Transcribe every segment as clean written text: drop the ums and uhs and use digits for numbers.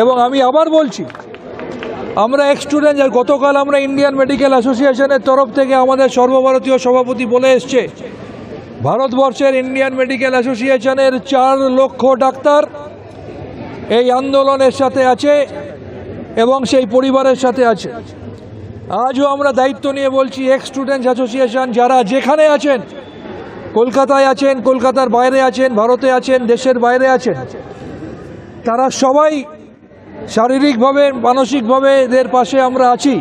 এবং আমি আবার বলছি, আমরা এক্স স্টুডেন্ট, আর গতকাল আমরা ইন্ডিয়ান মেডিকেল অ্যাসোসিয়েশনের তরফ থেকে আমাদের সর্বভারতীয় সভাপতি বলে এসছে, ভারতবর্ষের ইন্ডিয়ান মেডিকেল অ্যাসোসিয়েশনের 4 লক্ষ ডাক্তার এই আন্দোলনের সাথে আছে এবং সেই পরিবারের সাথে আছে। আজও আমরা দায়িত্ব নিয়ে বলছি, এক্স স্টুডেন্টস অ্যাসোসিয়েশন যারা যেখানে আছেন, কলকাতায় আছেন, কলকাতার বাইরে আছেন, ভারতে আছেন, দেশের বাইরে আছেন, তারা সবাই শারীরিকভাবে মানসিকভাবে এদের পাশে আমরা আছি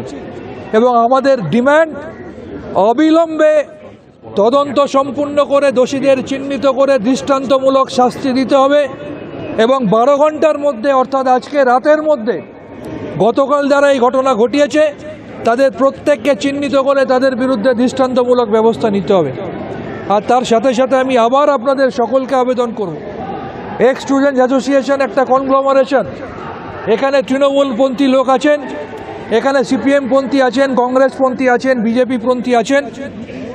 এবং আমাদের ডিমান্ড অবিলম্বে তদন্ত সম্পূর্ণ করে দোষীদের চিহ্নিত করে দৃষ্টান্তমূলক শাস্তি দিতে হবে এবং 12 ঘন্টার মধ্যে, অর্থাৎ আজকে রাতের মধ্যে গতকাল যারা এই ঘটনা ঘটিয়েছে তাদের প্রত্যেককে চিহ্নিত করে তাদের বিরুদ্ধে দৃষ্টান্তমূলক ব্যবস্থা নিতে হবে। আর তার সাথে সাথে আমি আবার আপনাদের সকলকে আবেদন করব, এক্স স্টুডেন্টস অ্যাসোসিয়েশন একটা কনগ্লোমারেশন। এখানে তৃণমূলপন্থী লোক আছেন, এখানে সিপিএমপন্থী আছেন, কংগ্রেসপন্থী আছেন, বিজেপিপন্থী আছেন,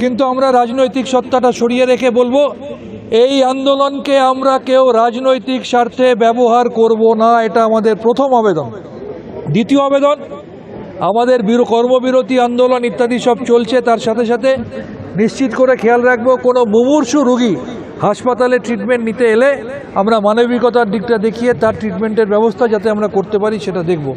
কিন্তু আমরা রাজনৈতিক সত্তাটা সরিয়ে রেখে বলবো, এই আন্দোলনকে আমরা কেউ রাজনৈতিক স্বার্থে ব্যবহার করব না। এটা আমাদের প্রথম আবেদন। দ্বিতীয় আবেদন, আমাদের কর্মবিরতি আন্দোলন ইত্যাদি সব চলছে, তার সাথে সাথে নিশ্চিত করে খেয়াল রাখবো কোনো মুমূর্ষু রোগী হাসপাতালে ট্রিটমেন্ট নিতে এলে আমরা মানবিকতার দিকটা দেখিয়ে তার ট্রিটমেন্টের ব্যবস্থা যাতে আমরা করতে পারি সেটা দেখব।